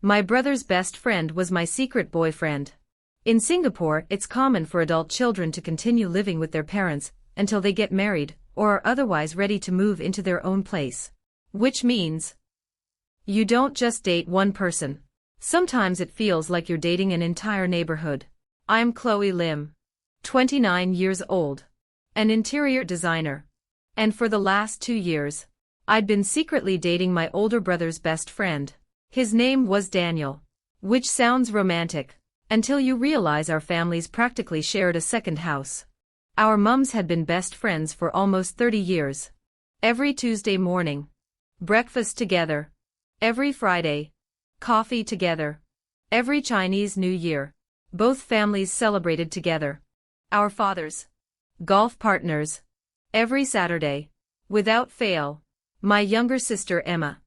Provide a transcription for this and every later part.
My brother's best friend was my secret boyfriend. In Singapore, it's common for adult children to continue living with their parents until they get married or are otherwise ready to move into their own place. Which means you don't just date one person. Sometimes it feels like you're dating an entire neighborhood. I'm Chloe Lim, 29 years old, an interior designer. And for the last 2 years, I'd been secretly dating my older brother's best friend. His name was Daniel. Which sounds romantic, until you realize our families practically shared a second house. Our mums had been best friends for almost 30 years. Every Tuesday morning, breakfast together. Every Friday, coffee together. Every Chinese New Year, both families celebrated together. Our fathers, golf partners. Every Saturday, without fail. My younger sister Emma.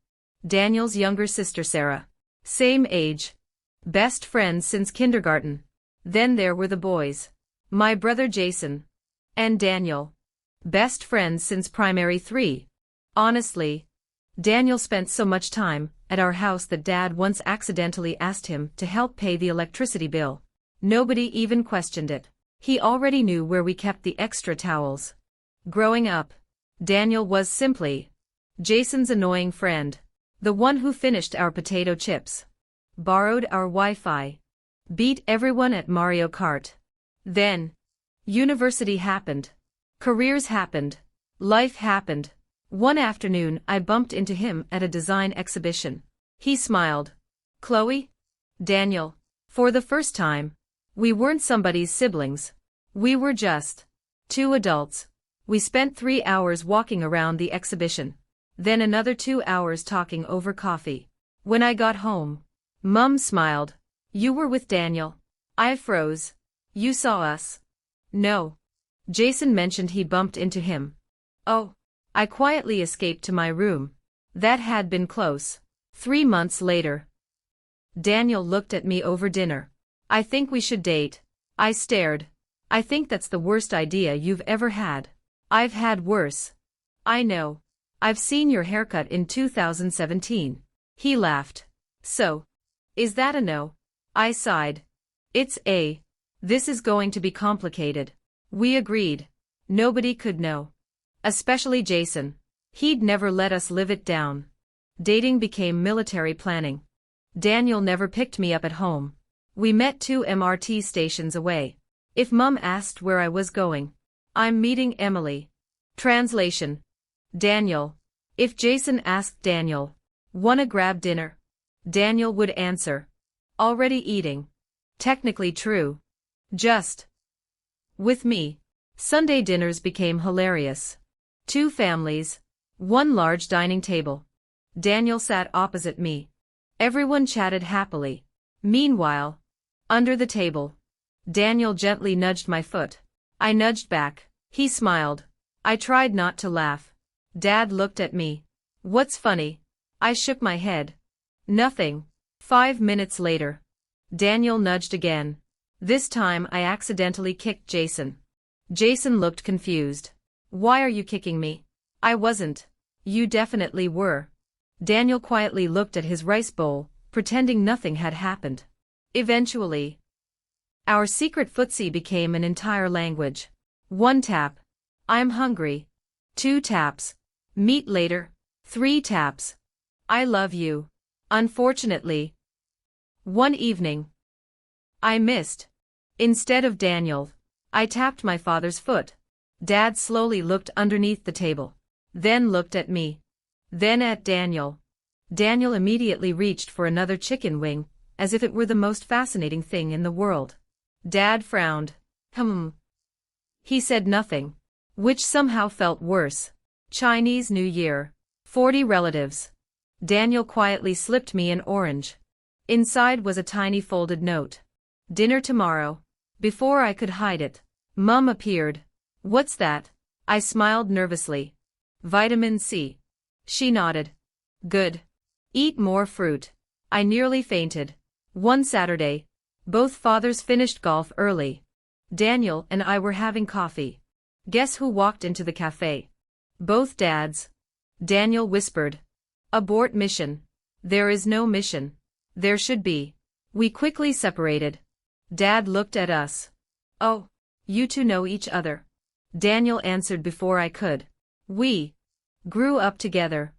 Daniel's younger sister Sarah. Same age. Best friends since kindergarten. Then there were the boys. My brother Jason. And Daniel. Best friends since primary 3. Honestly, Daniel spent so much time at our house that Dad once accidentally asked him to help pay the electricity bill. Nobody even questioned it. He already knew where we kept the extra towels. Growing up, Daniel was simply Jason's annoying friend. The one who finished our potato chips. Borrowed our Wi-Fi. Beat everyone at Mario Kart. Then, university happened. Careers happened. Life happened. One afternoon I bumped into him at a design exhibition. He smiled. Chloe? Daniel. For the first time. We weren't somebody's siblings. We were just 2 adults. We spent 3 hours walking around the exhibition. Then another 2 hours talking over coffee. When I got home, Mum smiled. You were with Daniel. I froze. You saw us? No. Jason mentioned he bumped into him. Oh. I quietly escaped to my room. That had been close. 3 months later. Daniel looked at me over dinner. I think we should date. I stared. I think that's the worst idea you've ever had. I've had worse. I know. I've seen your haircut in 2017. He laughed. So, is that a no? I sighed. It's a. This is going to be complicated. We agreed. Nobody could know. Especially Jason. He'd never let us live it down. Dating became military planning. Daniel never picked me up at home. We met 2 MRT stations away. If Mum asked where I was going, I'm meeting Emily. Translation. Daniel. If Jason asked Daniel, wanna grab dinner? Daniel would answer. Already eating. Technically true. Just. With me. Sunday dinners became hilarious. 2 families. 1 large dining table. Daniel sat opposite me. Everyone chatted happily. Meanwhile, under the table, Daniel gently nudged my foot. I nudged back. He smiled. I tried not to laugh. Dad looked at me. What's funny? I shook my head. Nothing. 5 minutes later. Daniel nudged again. This time I accidentally kicked Jason. Jason looked confused. Why are you kicking me? I wasn't. You definitely were. Daniel quietly looked at his rice bowl, pretending nothing had happened. Eventually, our secret footsie became an entire language. 1 tap. I'm hungry. 2 taps. Meet later. 3 taps. I love you. Unfortunately. One evening, I missed. Instead of Daniel, I tapped my father's foot. Dad slowly looked underneath the table. Then looked at me. Then at Daniel. Daniel immediately reached for another chicken wing, as if it were the most fascinating thing in the world. Dad frowned. He said nothing, which somehow felt worse. Chinese New Year. 40 relatives. Daniel quietly slipped me an orange. Inside was a tiny folded note. Dinner tomorrow. Before I could hide it, Mum appeared. What's that? I smiled nervously. Vitamin C. She nodded. Good. Eat more fruit. I nearly fainted. One Saturday, both fathers finished golf early. Daniel and I were having coffee. Guess who walked into the cafe? Both dads. Daniel whispered. Abort mission. There is no mission. There should be. We quickly separated. Dad looked at us. Oh, you two know each other. Daniel answered before I could. We grew up together.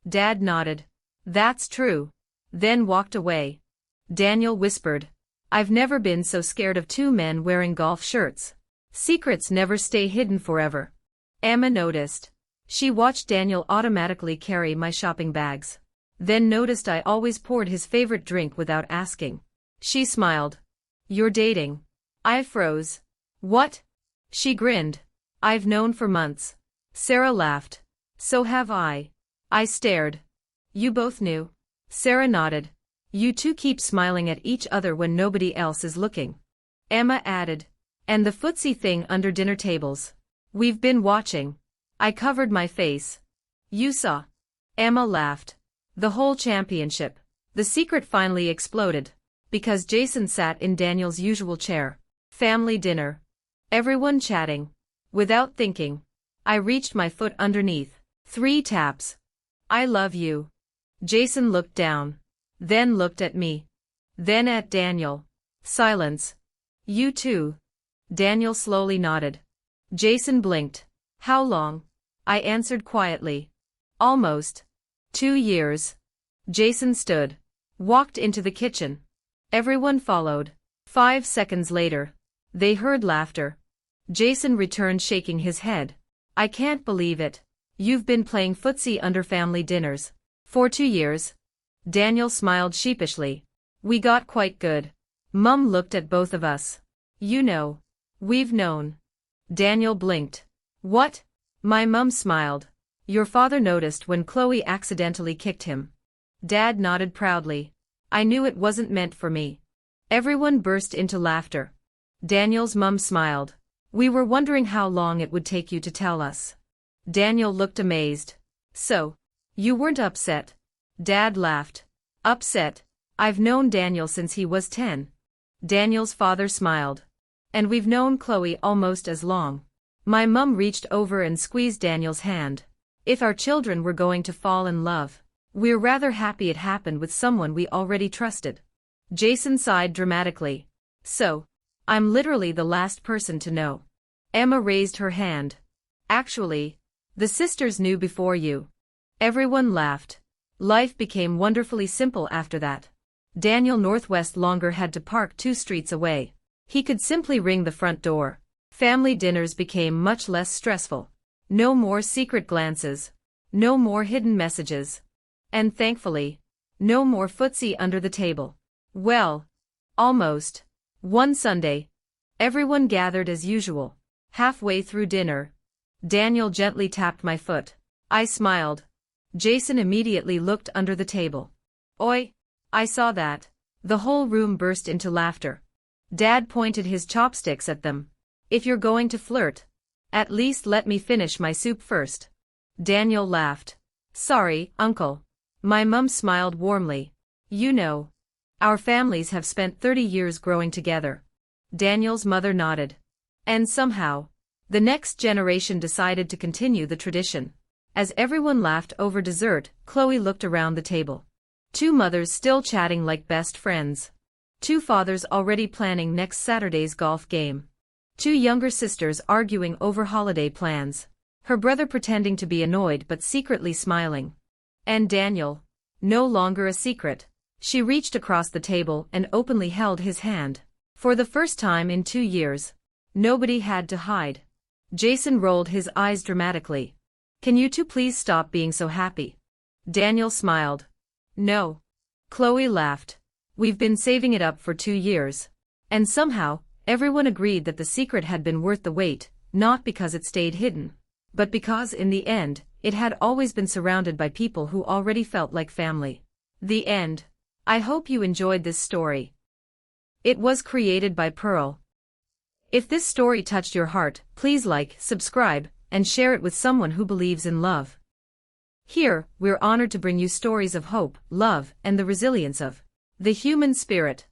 Dad nodded. That's true. Then walked away. Daniel whispered. I've never been so scared of two men wearing golf shirts. Secrets never stay hidden forever. Emma noticed. She watched Daniel automatically carry my shopping bags. Then noticed I always poured his favorite drink without asking. She smiled. You're dating. I froze. What? She grinned. I've known for months. Sarah laughed. So have I. I stared. You both knew? Sarah nodded. You two keep smiling at each other when nobody else is looking. Emma added. And the footsie thing under dinner tables. We've been watching. I covered my face. You saw. Emma laughed. The whole championship. The secret finally exploded. Because Jason sat in Daniel's usual chair. Family dinner. Everyone chatting. Without thinking. I reached my foot underneath. 3 taps. I love you. Jason looked down. Then looked at me. Then at Daniel. Silence. You too. Daniel slowly nodded. Jason blinked. How long? I answered quietly. Almost. 2 years. Jason stood. Walked into the kitchen. Everyone followed. 5 seconds later. They heard laughter. Jason returned shaking his head. I can't believe it. You've been playing footsie under family dinners. For 2 years. Daniel smiled sheepishly. We got quite good. Mum looked at both of us. You know. We've known. Daniel blinked. What? My mum smiled. Your father noticed when Chloe accidentally kicked him. Dad nodded proudly. I knew it wasn't meant for me. Everyone burst into laughter. Daniel's mum smiled. We were wondering how long it would take you to tell us. Daniel looked amazed. So, you weren't upset? Dad laughed. Upset? I've known Daniel since he was 10. Daniel's father smiled. And we've known Chloe almost as long. My mum reached over and squeezed Daniel's hand. If our children were going to fall in love, we're rather happy it happened with someone we already trusted. Jason sighed dramatically. So, I'm literally the last person to know. Emma raised her hand. Actually, the sisters knew before you. Everyone laughed. Life became wonderfully simple after that. Daniel Northwest longer had to park 2 streets away. He could simply ring the front door. Family dinners became much less stressful. No more secret glances. No more hidden messages. And thankfully, no more footsie under the table. Well, almost. One Sunday. Everyone gathered as usual. Halfway through dinner. Daniel gently tapped my foot. I smiled. Jason immediately looked under the table. Oi! I saw that. The whole room burst into laughter. Dad pointed his chopsticks at them. If you're going to flirt, at least let me finish my soup first. Daniel laughed. Sorry, Uncle. My mum smiled warmly. You know. Our families have spent 30 years growing together. Daniel's mother nodded. And somehow, the next generation decided to continue the tradition. As everyone laughed over dessert, Chloe looked around the table. 2 mothers still chatting like best friends. 2 fathers already planning next Saturday's golf game. 2 younger sisters arguing over holiday plans. Her brother pretending to be annoyed but secretly smiling. And Daniel. No longer a secret. She reached across the table and openly held his hand. For the first time in 2 years. Nobody had to hide. Jason rolled his eyes dramatically. Can you two please stop being so happy? Daniel smiled. No. Chloe laughed. We've been saving it up for 2 years. And somehow, everyone agreed that the secret had been worth the wait, not because it stayed hidden, but because in the end, it had always been surrounded by people who already felt like family. The end. I hope you enjoyed this story. It was created by Pearl. If this story touched your heart, please like, subscribe, and share it with someone who believes in love. Here, we're honored to bring you stories of hope, love, and the resilience of the human spirit.